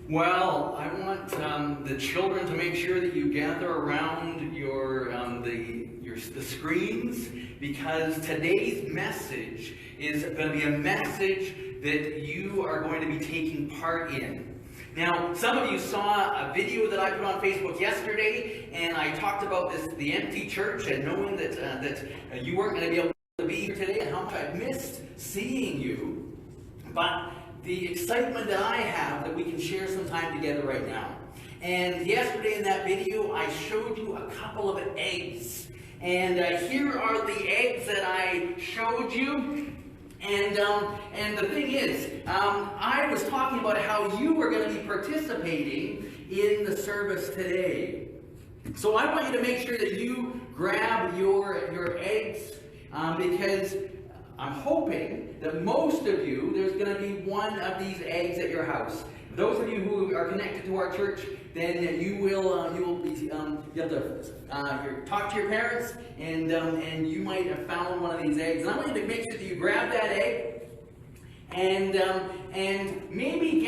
Well, I want the children to make sure that you gather around the screens, because today's message is going to be a message that you are going to be taking part in. Now, some of you saw a video that I put on Facebook yesterday, and I talked about the empty church, and knowing that you weren't going to be able to be here today, and how much I missed seeing you. But the excitement that I have that we can share some time together right now. And yesterday in that video, I showed you a couple of eggs. And here are the eggs that I showed you. And the thing is, I was talking about how you were going to be participating in the service today. So I want you to make sure that you grab your eggs, because I'm hoping that most of you, there's going to be one of these eggs at your house. Those of you who are connected to our church, then you will be able to talk to your parents, and you might have found one of these eggs. And I want you to make sure that you grab that egg, and maybe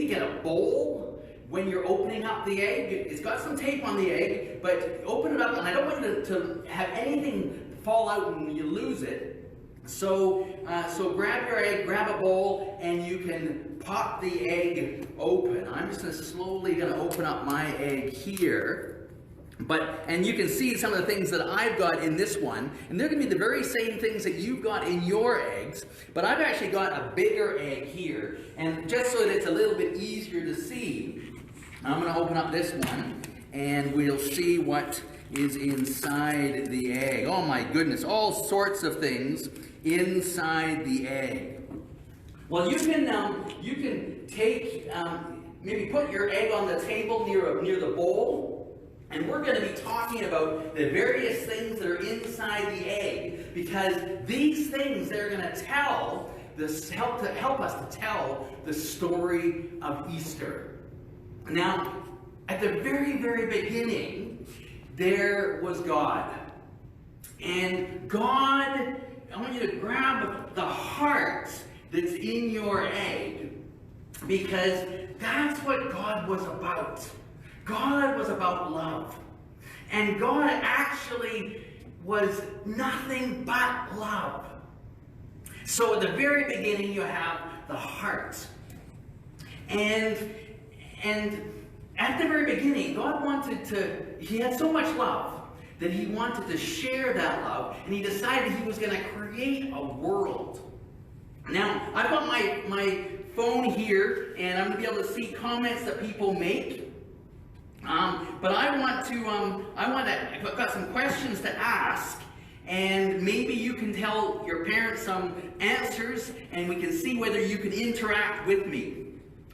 get a bowl when you're opening up the egg. It's got some tape on the egg, but open it up, and I don't want you to have anything fall out and you lose it. So grab your egg, grab a bowl, and you can pop the egg open. I'm just slowly going to open up my egg here. And you can see some of the things that I've got in this one, and they're going to be the very same things that you've got in your eggs, but I've actually got a bigger egg here, and just so that it's a little bit easier to see, I'm going to open up this one, and we'll see what is inside the egg. Oh my goodness, all sorts of things inside the egg. Well, you can take, maybe put your egg on the table near the bowl, and we're going to be talking about the various things that are inside the egg, because these things, they're going to help us to tell the story of Easter. Now, at the very, very beginning, there was God. And God, I want you to grab the heart that's in your egg, because that's what God was about. God was about love. And God actually was nothing but love. So at the very beginning, you have the heart. And at the very beginning, God He had so much love that He wanted to share that love, and He decided He was going to create a world. Now, I've got my phone here, and I'm going to be able to see comments that people make. But I've got some questions to ask, and maybe you can tell your parents some answers, and we can see whether you can interact with me.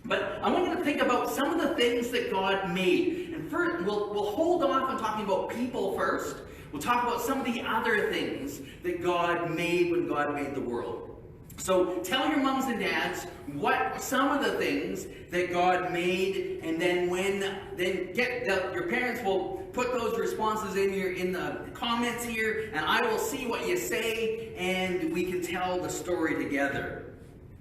But I want you to think about some of the things that God made. And first, we'll hold off on talking about people first. We'll talk about some of the other things that God made when God made the world. So tell your moms and dads what some of the things that God made, and then your parents will put those responses in the comments here, and I will see what you say, and we can tell the story together.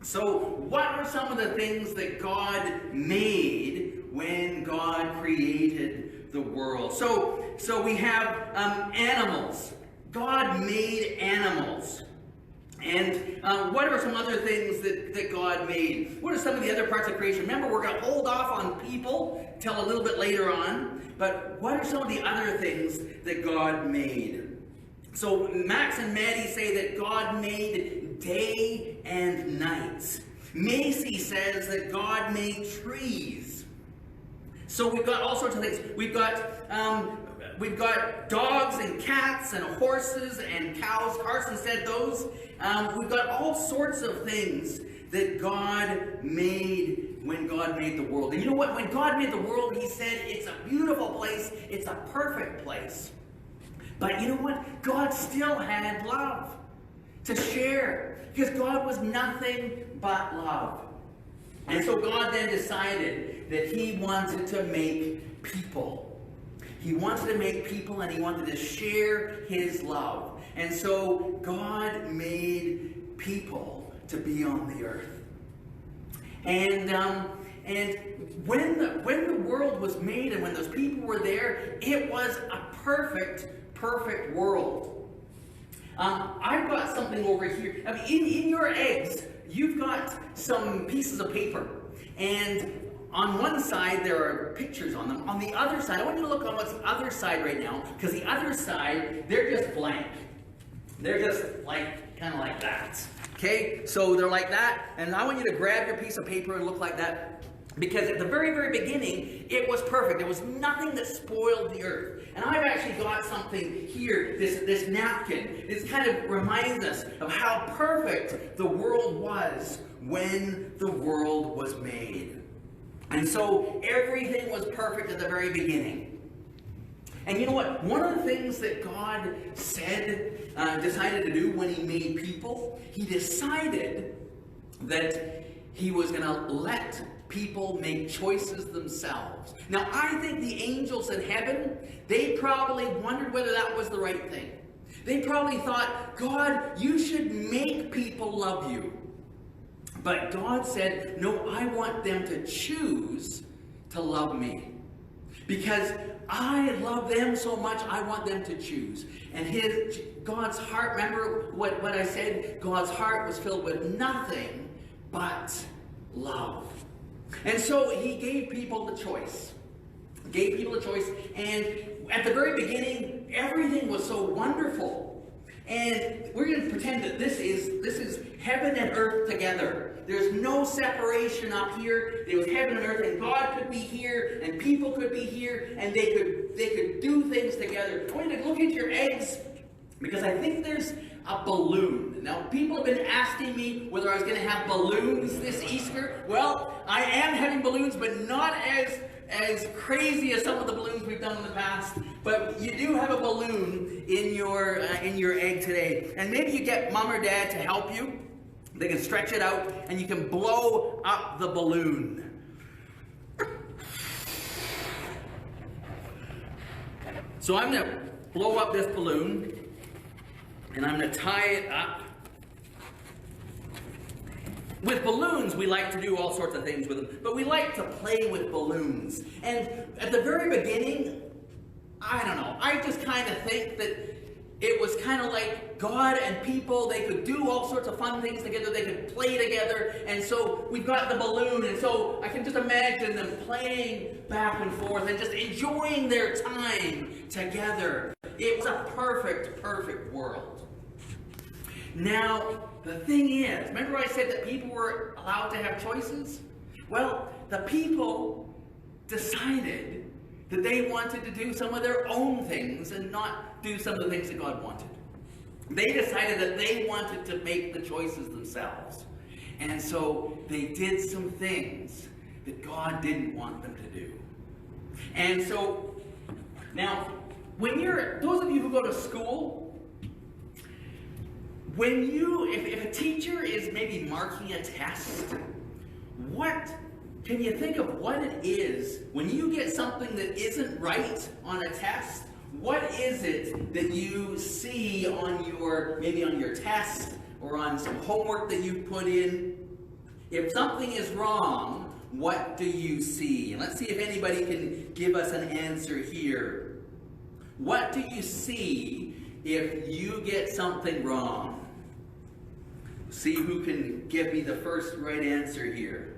So, what are some of the things that God made when God created the world? So we have animals. God made animals. And what are some other things that God made? What are some of the other parts of creation? Remember, we're going to hold off on people till a little bit later on. But what are some of the other things that God made? So Max and Maddie say that God made day and night. Macy says that God made trees. So we've got all sorts of things. We've got dogs and cats and horses and cows. Carson said those. We've got all sorts of things that God made when God made the world. And you know what? When God made the world, He said it's a beautiful place. It's a perfect place. But you know what? God still had love to share, because God was nothing but love. And so God then decided that He wanted to make people. He wanted to make people, and He wanted to share His love. And so God made people to be on the earth. And when the world was made and when those people were there, it was a perfect world. I've got something over here. I mean, in your eggs, you've got some pieces of paper. And on one side, there are pictures on them. On the other side, I want you to look on what's the other side right now, because the other side, they're just blank. They're just like, kind of like that. Okay? So they're like that, and I want you to grab your piece of paper and look like that. Because at the very beginning, it was perfect. There was nothing that spoiled the earth. And I've actually got something here, this napkin. This kind of reminds us of how perfect the world was when the world was made. And so everything was perfect at the very beginning. And you know what? One of the things that God decided to do when he made people, he decided that he was going to let people make choices themselves. Now, I think the angels in heaven, they probably wondered whether that was the right thing. They probably thought, God, you should make people love you. But God said, no, I want them to choose to love me. Because I love them so much, I want them to choose. And God's heart, remember what I said? God's heart was filled with nothing but love. And so he gave people the choice. And at the very beginning, everything was so wonderful. And we're going to pretend that this is heaven and earth together. There's no separation up here. There was heaven and earth, and God could be here, and people could be here, and they could do things together. I want you to look at your eggs, because I think there's a balloon. Now, people have been asking me whether I was going to have balloons this Easter. Well, I am having balloons, but not as crazy as some of the balloons we've done in the past. But you do have a balloon in your egg today. And maybe you get mom or dad to help you. They can stretch it out, and you can blow up the balloon. So I'm going to blow up this balloon. And I'm going to tie it up. With balloons, we like to do all sorts of things with them. But we like to play with balloons. And at the very beginning, I don't know. I just kind of think that it was kind of like God and people, they could do all sorts of fun things together. They could play together. And so we've got the balloon. And so I can just imagine them playing back and forth and just enjoying their time together. It was a perfect world. Now, the thing is, remember I said that people were allowed to have choices? Well, the people decided that they wanted to do some of their own things and not do some of the things that God wanted. They decided that they wanted to make the choices themselves. And so they did some things that God didn't want them to do. And so, now, those of you who go to school, if a teacher is maybe marking a test, can you think of what it is when you get something that isn't right on a test? What is it that you see maybe on your test or on some homework that you put in? If something is wrong, what do you see? And let's see if anybody can give us an answer here. What do you see if you get something wrong? See who can give me the first right answer here.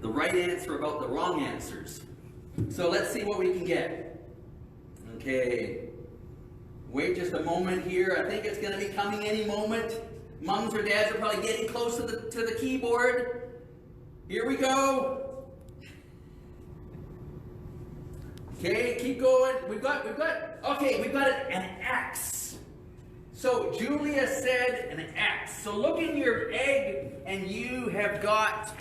The right answer about the wrong answers. So let's see what we can get. Okay. Wait just a moment here. I think it's going to be coming any moment. Mums or dads are probably getting close to the keyboard. Here we go. Okay, keep going. We've got an X. So Julia said an X. So look in your egg and you have got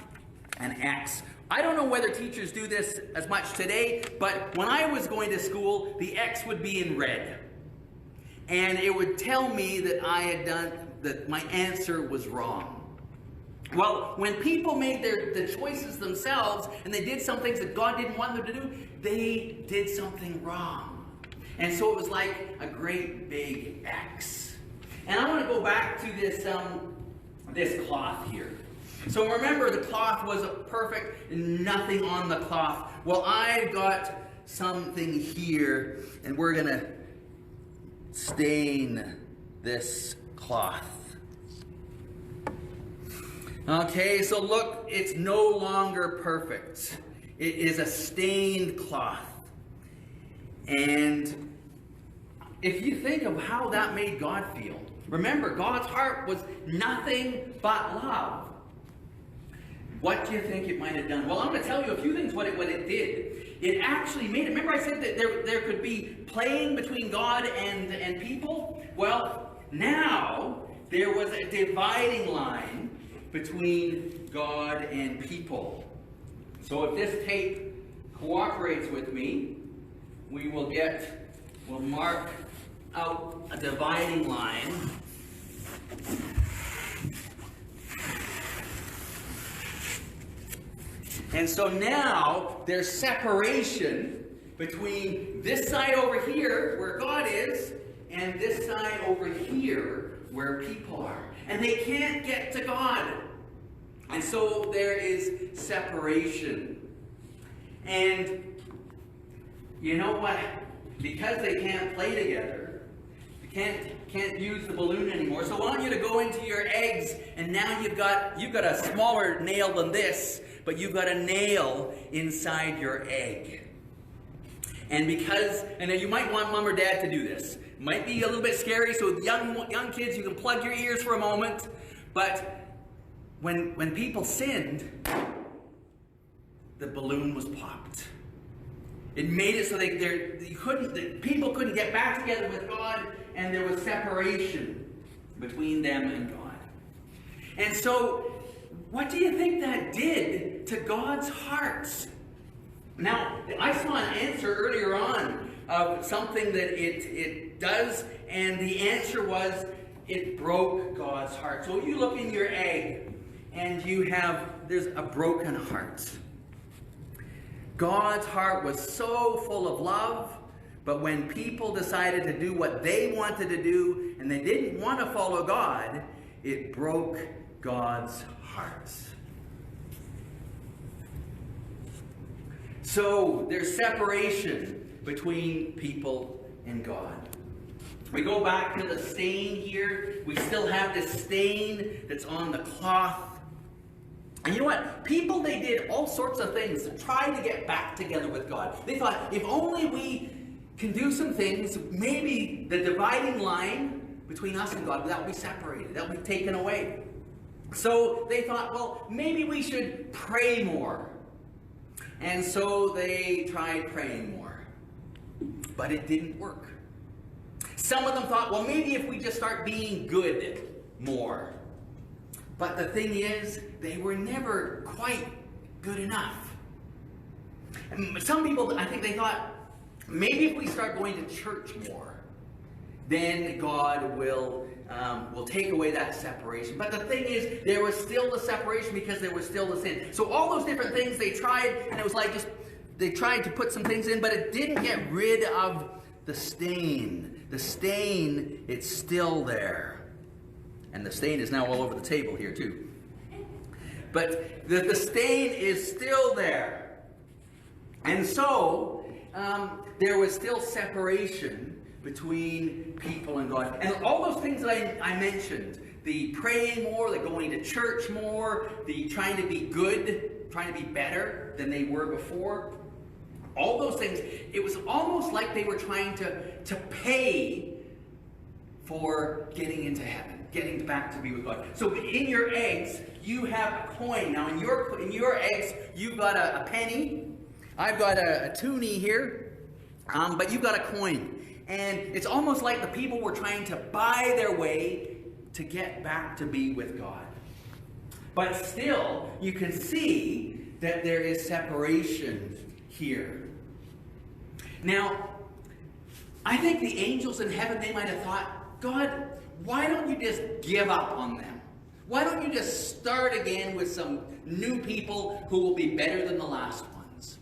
an X. I don't know whether teachers do this as much today, but when I was going to school, the X would be in red. And it would tell me that my answer was wrong. Well, when people made the choices themselves and they did some things that God didn't want them to do, they did something wrong. And so it was like a great big X. And I want to go back to this cloth here. So remember, the cloth was perfect, nothing on the cloth. Well, I've got something here, and we're going to stain this cloth. Okay, so look, it's no longer perfect. It is a stained cloth. And if you think of how that made God feel, remember, God's heart was nothing but love. What do you think it might have done? Well, I'm going to tell you a few things what it did. It actually made it. Remember I said that there could be playing between God and people? Well, now there was a dividing line between God and people. So if this tape cooperates with me, we'll mark out a dividing line. And so now there's separation between this side over here where God is and this side over here where people are. And they can't get to God. And so there is separation. And you know what? Because they can't play together, they can't use the balloon anymore. So I want you to go into your eggs, and now you've got a smaller nail than this, but you've got a nail inside your egg. And you might want mom or dad to do this. It might be a little bit scary, so young kids, you can plug your ears for a moment. But when people sinned, the balloon was popped. It made it so people couldn't get back together with God, and there was separation between them and God. And so, what do you think that did to God's hearts? Now, I saw an answer earlier on of something that it does, and the answer was it broke God's heart. So you look in your egg, and there's a broken heart. God's heart was so full of love, but when people decided to do what they wanted to do, and they didn't want to follow God, it broke God's heart. So there's separation between people and God. We go back to the stain here. We still have this stain that's on the cloth. And you know what? People, they did all sorts of things to try to get back together with God. They thought, if only we can do some things, maybe the dividing line between us and God, that will be separated. That will be taken away. So they thought, well, maybe we should pray more. And so they tried praying more. But it didn't work. Some of them thought, well, maybe if we just start being good more. But the thing is, they were never quite good enough. And some people, I think they thought, maybe if we start going to church more, then God will take away that separation. But the thing is, there was still the separation because there was still the sin. So all those different things they tried, and it was like they tried to put some things in, but it didn't get rid of the stain. The stain, it's still there. And the stain is now all over the table here too. But the stain is still there. And so, there was still separation between people and God. And all those things that I mentioned, the praying more, the going to church more, the trying to be good, trying to be better than they were before, all those things, it was almost like they were trying to pay for getting into heaven, getting back to be with God. So in your eggs, you have a coin. Now in your eggs, you've got a penny. I've got a toonie here, but you've got a coin. And it's almost like the people were trying to buy their way to get back to be with God. But still, you can see that there is separation here. Now, I think the angels in heaven, they might have thought, God, why don't you just give up on them? Why don't you just start again with some new people who will be better than the last ones?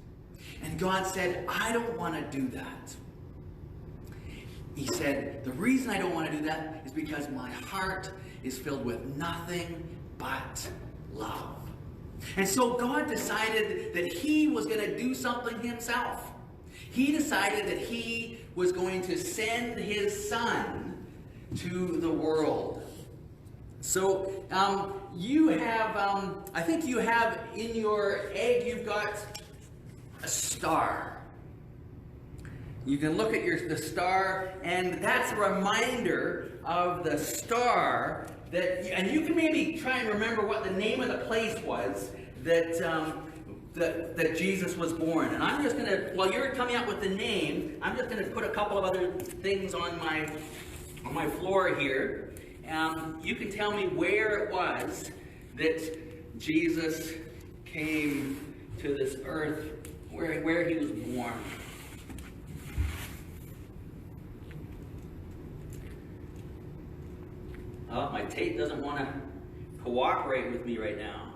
And God said, I don't want to do that. He said, the reason I don't want to do that is because my heart is filled with nothing but love. And so God decided that he was going to do something himself. He decided that he was going to send his son to the world. So you have, I think you have in your egg, you've got a star. You can look at the star, and that's a reminder of the star that, and you can maybe try and remember what the name of the place was that Jesus was born. And I'm just going to, while you're coming up with the name, I'm just going to put a couple of other things on my floor here. You can tell me where it was that Jesus came to this earth, where he was born. Oh, my tape doesn't want to cooperate with me right now.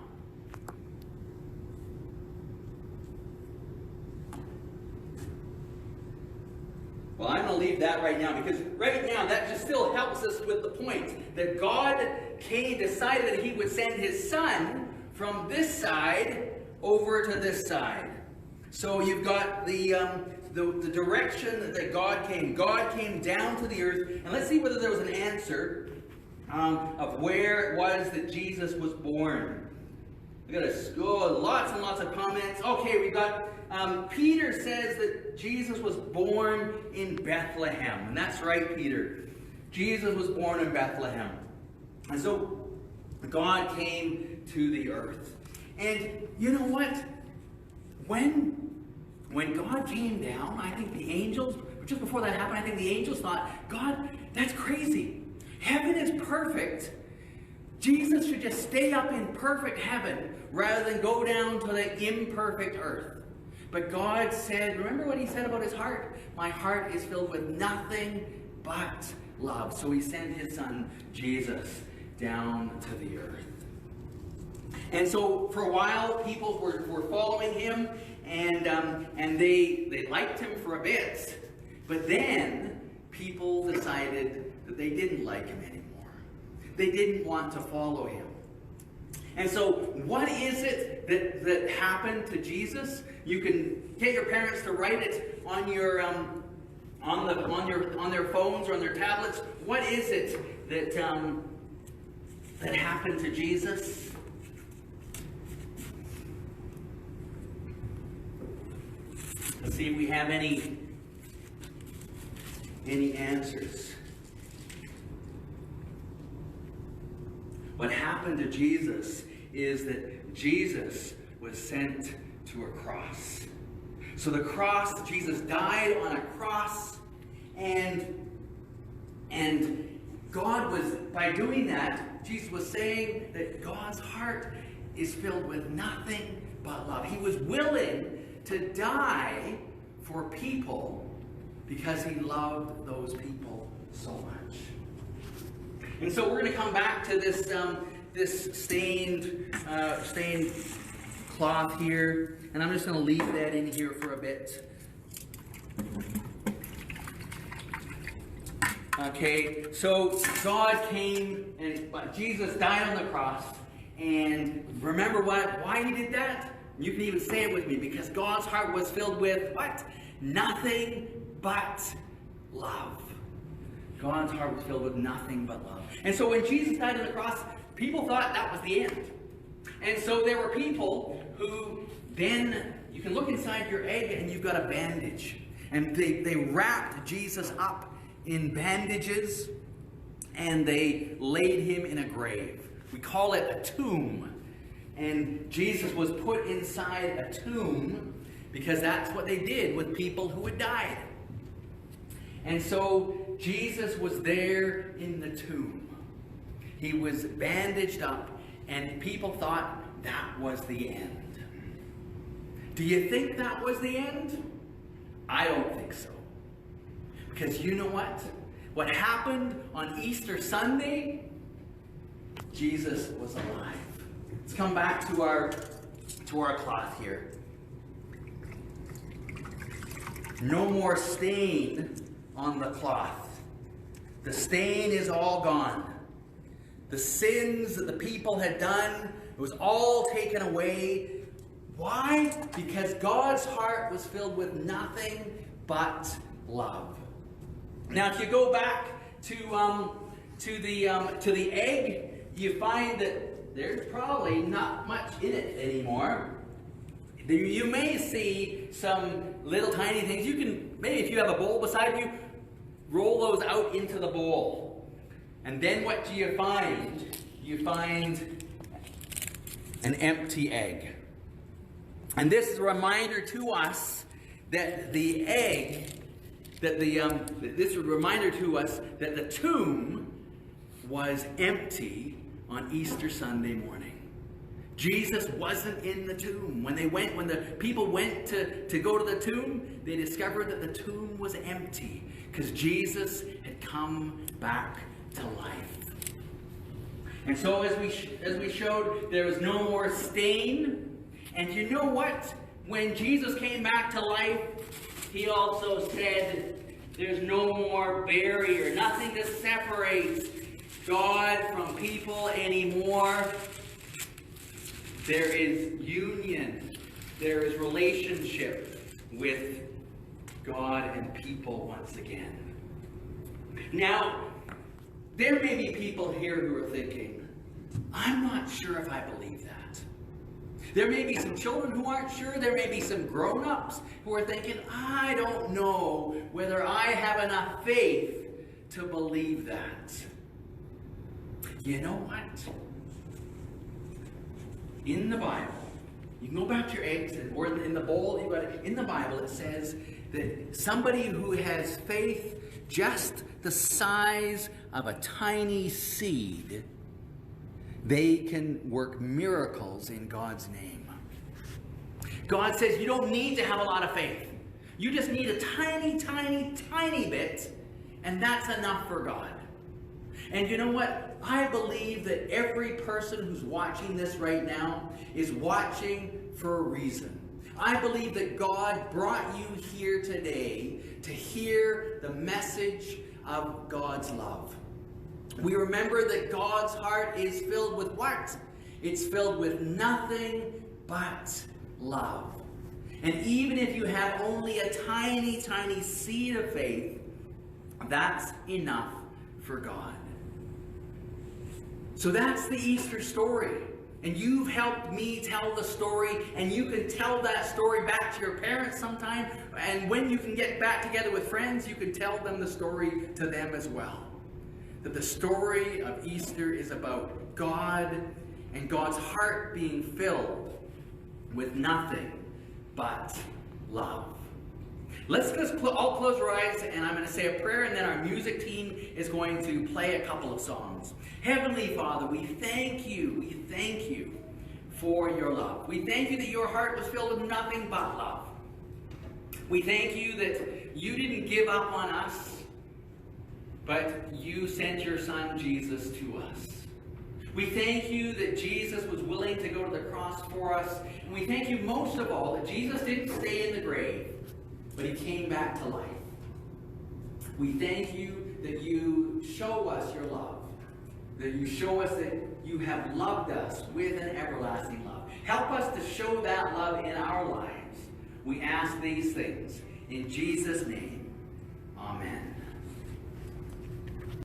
Well, I'm going to leave that right now, because right now that just still helps us with the point that God decided that he would send his son from this side over to this side. So you've got the direction that God came. God came down to the earth. And let's see whether there was an answer of where it was that Jesus was born. We got lots and lots of comments. Okay, we got Peter says that Jesus was born in Bethlehem. And that's right, Peter. Jesus was born in Bethlehem. And so God came to the earth. And you know what? When God came down, I think the angels, just before that happened, I think the angels thought, God, that's crazy. Heaven is perfect. Jesus should just stay up in perfect heaven rather than go down to the imperfect earth. But God said, remember what he said about his heart? My heart is filled with nothing but love. So he sent his son, Jesus, down to the earth. And so for a while, people were following him, and they liked him for a bit. But then people decided that they didn't like him anymore. They didn't want to follow him. And so what is it that happened to Jesus? You can get your parents to write it on your on their phones or on their tablets. What is it that happened to Jesus? Let's see if we have any answers. What happened to Jesus is that Jesus was sent to a cross. So the cross, Jesus died on a cross, and God was, by doing that, Jesus was saying that God's heart is filled with nothing but love. He was willing to die for people because he loved those people so much. And so we're going to come back to this stained cloth here, and I'm just going to leave that in here for a bit. Okay, so God came, and Jesus died on the cross, and remember why he did that? You can even say it with me, because God's heart was filled with what? Nothing but love. God's heart was filled with nothing but love. And so when Jesus died on the cross, people thought that was the end. And so there were people who then, you can look inside your egg and you've got a bandage. And they wrapped Jesus up in bandages, and they laid him in a grave. We call it a tomb. And Jesus was put inside a tomb because that's what they did with people who had died. And so Jesus was there in the tomb. He was bandaged up, and people thought that was the end. Do you think that was the end? I don't think so. Because you know what? What happened on Easter Sunday? Jesus was alive. Let's come back to our cloth here. No more stain on the cloth. The stain is all gone. The sins that the people had done It was all taken away. Why? Because God's heart was filled with nothing but love. Now, if you go back to the egg, you find that there's probably not much in it anymore. You may see some little tiny things. You can, maybe if you have a bowl beside you, roll those out into the bowl. And then what do you find? You find an empty egg. And this is a reminder to us that the egg, this is a reminder to us that the tomb was empty on Easter Sunday morning. Jesus wasn't in the tomb. When the people went to go to the tomb, they discovered that the tomb was empty because Jesus had come back to life. And so as we showed, there was no more stain. And you know what? When Jesus came back to life, he also said there's no more barrier, nothing that separates God from people anymore. There is union. There is relationship with God and people once again. Now, there may be people here who are thinking, I'm not sure if I believe that. There may be some children who aren't sure. There may be some grown-ups who are thinking, I don't know whether I have enough faith to believe that. You know what? In the Bible, you can go back to your eggs, or in the bowl, in the Bible it says that somebody who has faith just the size of a tiny seed, they can work miracles in God's name. God says you don't need to have a lot of faith. You just need a tiny, tiny, tiny bit, and that's enough for God. And you know what? I believe that every person who's watching this right now is watching for a reason. I believe that God brought you here today to hear the message of God's love. We remember that God's heart is filled with what? It's filled with nothing but love. And even if you have only a tiny, tiny seed of faith, that's enough for God. So that's the Easter story. And you've helped me tell the story, and you can tell that story back to your parents sometime. And when you can get back together with friends, you can tell them the story to them as well. That the story of Easter is about God and God's heart being filled with nothing but love. Let's just all close our eyes, and I'm going to say a prayer, and then our music team is going to play a couple of songs. Heavenly Father, we thank you for your love. We thank you that your heart was filled with nothing but love. We thank you that you didn't give up on us, but you sent your son Jesus to us. We thank you that Jesus was willing to go to the cross for us, and we thank you most of all that Jesus didn't stay in the grave, but he came back to life. We thank you that you show us your love, that you show us that you have loved us with an everlasting love. Help us to show that love in our lives. We ask these things in Jesus' name. Amen.